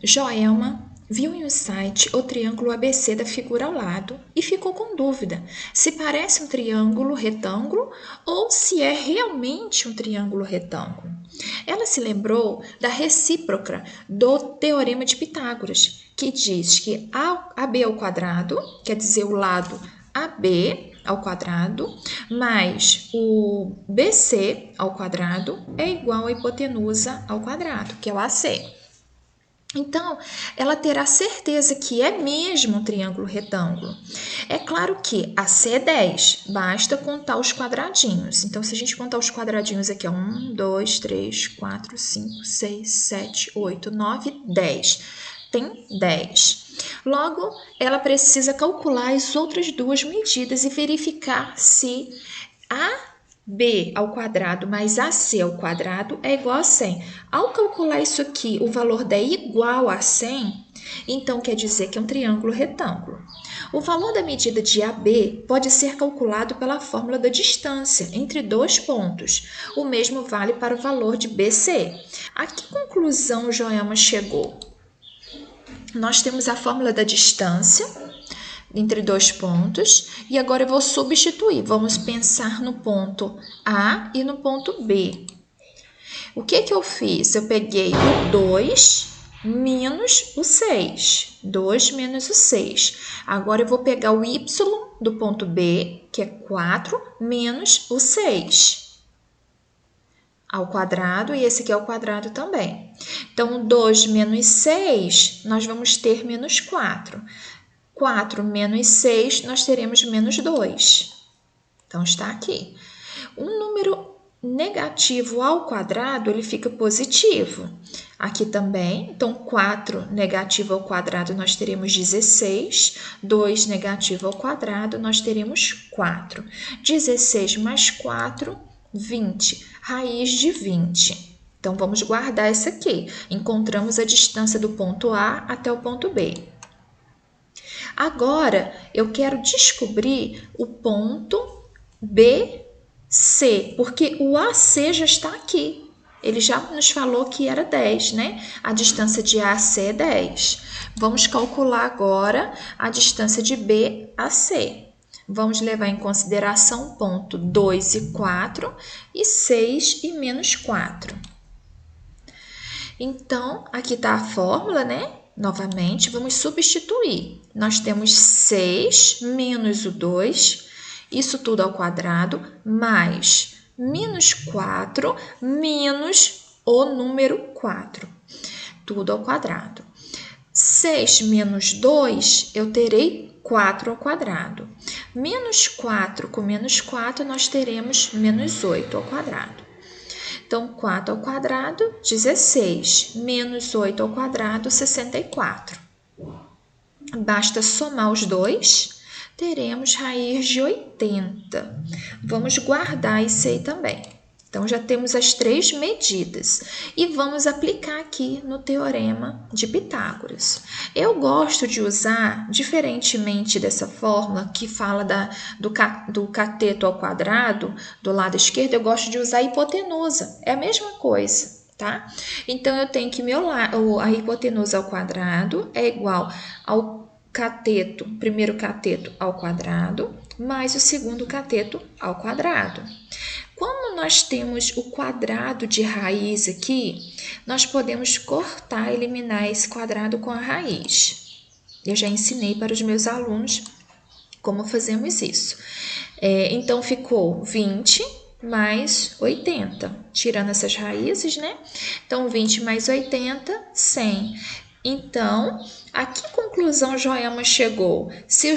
Joelma viu em um site o triângulo ABC da figura ao lado e ficou com dúvida se parece um triângulo retângulo ou se é realmente um triângulo retângulo. Ela se lembrou da recíproca do Teorema de Pitágoras, que diz que AB ao quadrado, quer dizer, o lado AB ao quadrado, mais o BC ao quadrado é igual à hipotenusa ao quadrado, que é o AC. Então, ela terá certeza que é mesmo um triângulo retângulo. É claro que AC é 10, basta contar os quadradinhos. Então, se a gente contar os quadradinhos aqui, 1, 2, 3, 4, 5, 6, 7, 8, 9, 10. Tem 10. Logo, ela precisa calcular as outras duas medidas e verificar se AB ao quadrado mais AC ao quadrado é igual a 100. Ao calcular isso aqui, o valor der igual a 100, então quer dizer que é um triângulo retângulo. O valor da medida de AB pode ser calculado pela fórmula da distância entre dois pontos. O mesmo vale para o valor de BC. A que conclusão Joelma chegou? Nós temos a fórmula da distância entre dois pontos, e agora eu vou substituir. Vamos pensar no ponto A e no ponto B. O que eu fiz? Eu peguei o 2 menos o 6. 2 menos o 6. Agora eu vou pegar o y do ponto B, que é 4, menos o 6 ao quadrado, e esse aqui é o quadrado também. Então, 2 menos 6, nós vamos ter menos 4. 4 menos 6, nós teremos menos 2. Então, está aqui. Um número negativo ao quadrado, ele fica positivo. Aqui também, então, 4 negativo ao quadrado, nós teremos 16. 2 negativo ao quadrado, nós teremos 4. 16 mais 4, 20. Raiz de 20. Então, vamos guardar essa aqui. Encontramos a distância do ponto A até o ponto B. Agora, eu quero descobrir o ponto BC, porque o AC já está aqui. Ele já nos falou que era 10, né? A distância de AC é 10. Vamos calcular agora a distância de BAC. Vamos levar em consideração ponto 2 e 4 e 6 e menos 4. Então, aqui está a fórmula, né? Novamente, vamos substituir. Nós temos 6 menos o 2, isso tudo ao quadrado, mais menos 4 menos o número 4, tudo ao quadrado. 6 menos 2, eu terei 4 ao quadrado. Menos 4 com menos 4, nós teremos menos 8 ao quadrado. Então, 4 ao quadrado, 16, menos 8 ao quadrado, 64. Basta somar os dois, teremos raiz de 80. Vamos guardar isso aí também. Então, já temos as três medidas e vamos aplicar aqui no Teorema de Pitágoras. Eu gosto de usar, diferentemente dessa fórmula que fala do cateto ao quadrado, do lado esquerdo, eu gosto de usar a hipotenusa. É a mesma coisa, tá? Então, eu tenho que a hipotenusa ao quadrado é igual ao cateto, primeiro cateto ao quadrado, mais o segundo cateto ao quadrado. Como nós temos o quadrado de raiz aqui, nós podemos cortar, eliminar esse quadrado com a raiz. Eu já ensinei para os meus alunos como fazemos isso. Então, ficou 20 mais 80, tirando essas raízes, né? Então, 20 mais 80, 100. Então, a que conclusão Joelma chegou? Se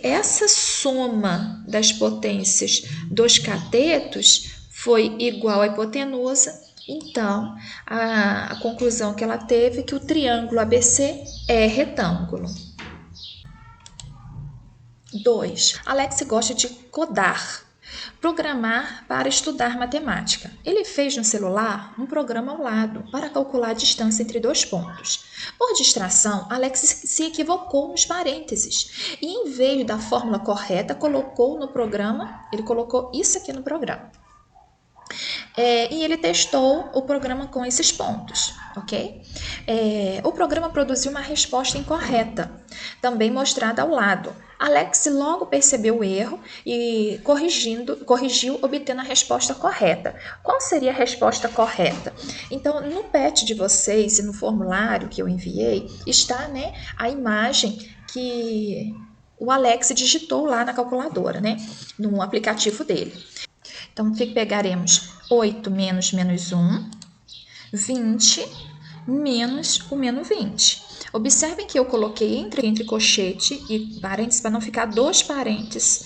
essa soma das potências dos catetos foi igual à hipotenusa, então a conclusão que ela teve é que o triângulo ABC é retângulo. 2. Alex gosta de codar. Programar para estudar matemática. Ele fez no celular um programa ao lado para calcular a distância entre dois pontos. Por distração, Alex se equivocou nos parênteses e, em vez da fórmula correta, ele colocou isso aqui no programa. e ele testou o programa com esses pontos, ok? O programa produziu uma resposta incorreta, também mostrada ao lado. Alex logo percebeu o erro e corrigiu, obtendo a resposta correta. Qual seria a resposta correta? Então, no PET de vocês e no formulário que eu enviei, está, né, a imagem que o Alex digitou lá na calculadora, né, no aplicativo dele. Então, o que pegaremos? 8 menos 1, 20 menos o menos 20. Observem que eu coloquei entre colchete e parênteses para não ficar dois parênteses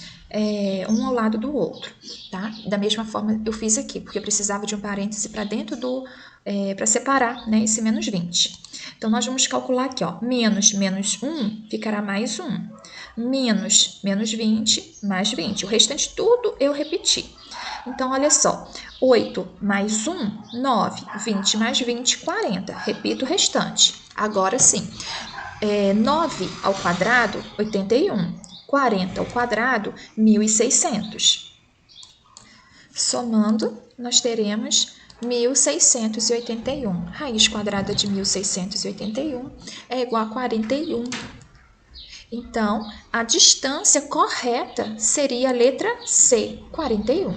um ao lado do outro, tá? Da mesma forma eu fiz aqui, porque eu precisava de um parêntese para dentro para separar, né, esse menos 20. Então, nós vamos calcular aqui, ó, menos 1 ficará mais 1, menos 20 mais 20. O restante tudo eu repeti. Então, olha só, 8 mais 1, 9, 20 mais 20, 40. Repito o restante. Agora sim, 9 ao quadrado, 81. 40 ao quadrado, 1.600. Somando, nós teremos 1.681. Raiz quadrada de 1.681 é igual a 41. Então, a distância correta seria a letra C, 41.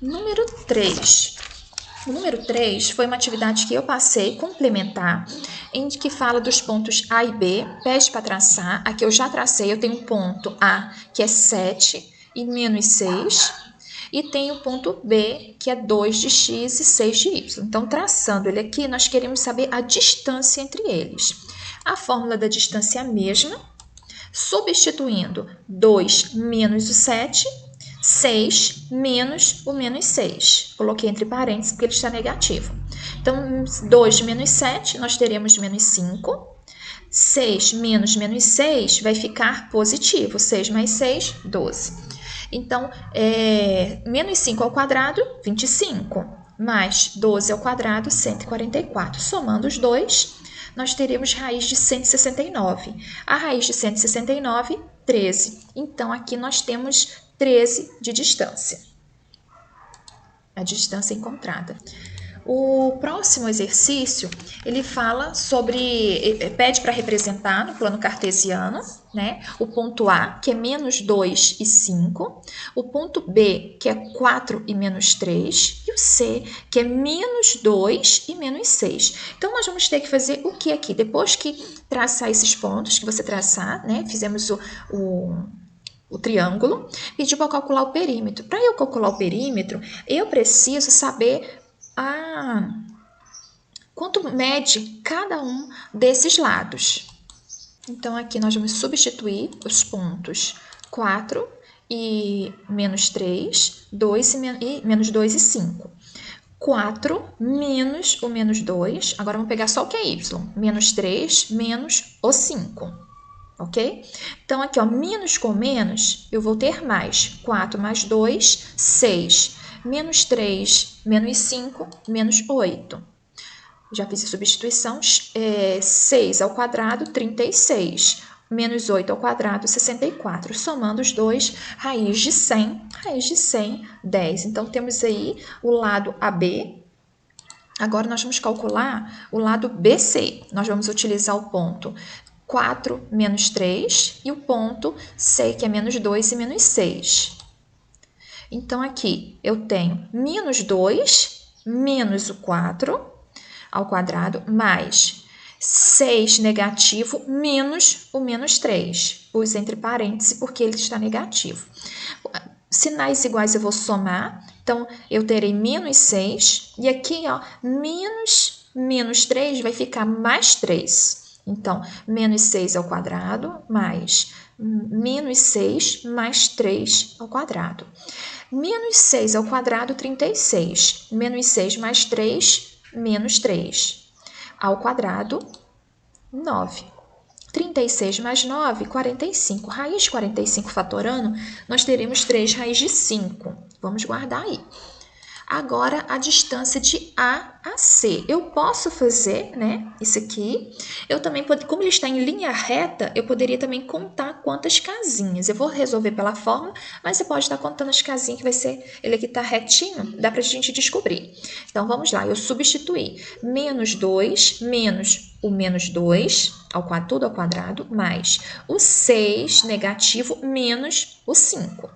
Número 3. O número 3 foi uma atividade que eu passei complementar, em que fala dos pontos A e B, pede para traçar. Aqui eu já tracei, eu tenho o ponto A, que é 7 e menos 6, e tenho o ponto B, que é 2 de x e 6 de y. Então, traçando ele aqui, nós queremos saber a distância entre eles. A fórmula da distância é a mesma, substituindo 2 menos o 7, 6 menos o menos 6. Coloquei entre parênteses porque ele está negativo. Então, 2 menos 7, nós teremos menos 5. 6 menos menos 6 vai ficar positivo. 6 mais 6, 12. Então, menos 5 ao quadrado, 25. Mais 12 ao quadrado, 144. Somando os dois, nós teremos raiz de 169. A raiz de 169, 13. Então, aqui nós temos 13 de distância. A distância encontrada. O próximo exercício, ele fala pede para representar no plano cartesiano, né, o ponto A, que é menos 2 e 5, o ponto B, que é 4 e menos 3, e o C, que é menos 2 e menos 6. Então, nós vamos ter que fazer o que aqui? Depois que traçar esses pontos que você traçar, né, fizemos o triângulo, pediu para calcular o perímetro. Para eu calcular o perímetro, eu preciso saber quanto mede cada um desses lados. Então, aqui nós vamos substituir os pontos 4 e menos 3, 2 e menos 2 e 5. 4 menos o menos 2, agora vamos pegar só o que é y, menos 3 menos o 5. Ok? Então, aqui, ó, menos com menos, eu vou ter mais. 4 mais 2, 6. Menos 3, menos 5, menos 8. Já fiz a substituição. 6 ao quadrado, 36. Menos 8 ao quadrado, 64. Somando os dois, raiz de 100. Raiz de 100, 10. Então, temos aí o lado AB. Agora, nós vamos calcular o lado BC. Nós vamos utilizar o ponto 4 menos 3 e o ponto C, que é menos 2 e menos 6. Então, aqui eu tenho menos 2 menos o 4 ao quadrado mais 6 negativo menos o menos 3. Pus entre parênteses porque ele está negativo. Sinais iguais eu vou somar. Então, eu terei menos 6 e aqui, ó, menos 3 vai ficar mais 3. Então, menos 6 ao quadrado mais menos 6 mais 3 ao quadrado. Menos 6 ao quadrado, 36. Menos 6 mais 3, menos 3. Ao quadrado, 9. 36 mais 9, 45. Raiz de 45 fatorando, nós teremos 3 raiz de 5. Vamos guardar aí. Agora, a distância de A a C. Eu posso fazer, né, isso aqui. Eu também, como ele está em linha reta, eu poderia também contar quantas casinhas. Eu vou resolver pela fórmula, mas você pode estar contando as casinhas, que vai ser, ele aqui está retinho, dá para a gente descobrir. Então, vamos lá, eu substituí menos 2, menos o menos 2, tudo ao quadrado, mais o 6 negativo, menos o 5.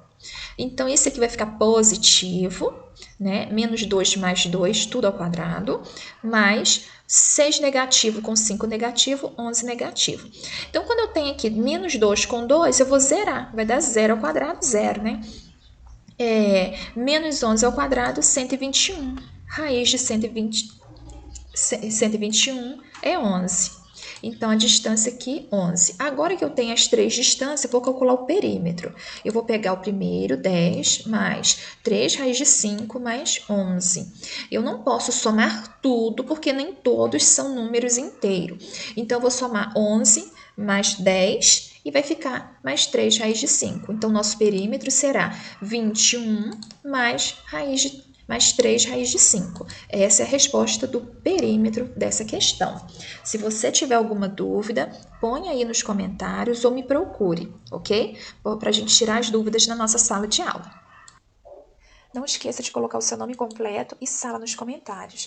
Então, esse aqui vai ficar positivo, né? Menos 2 mais 2, tudo ao quadrado, mais 6 negativo com 5 negativo, 11 negativo. Então, quando eu tenho aqui menos 2 com 2, eu vou zerar. Vai dar 0 ao quadrado, 0, né? Menos 11 ao quadrado, 121. Raiz de 121 é 11. Então, a distância aqui, 11. Agora que eu tenho as três distâncias, eu vou calcular o perímetro. Eu vou pegar o primeiro, 10, mais 3 raiz de 5, mais 11. Eu não posso somar tudo, porque nem todos são números inteiros. Então, eu vou somar 11 mais 10 e vai ficar mais 3 raiz de 5. Então, nosso perímetro será 21 mais 3 raiz de 5. Essa é a resposta do perímetro dessa questão. Se você tiver alguma dúvida, põe aí nos comentários ou me procure, ok? Para a gente tirar as dúvidas na nossa sala de aula. Não esqueça de colocar o seu nome completo e sala nos comentários.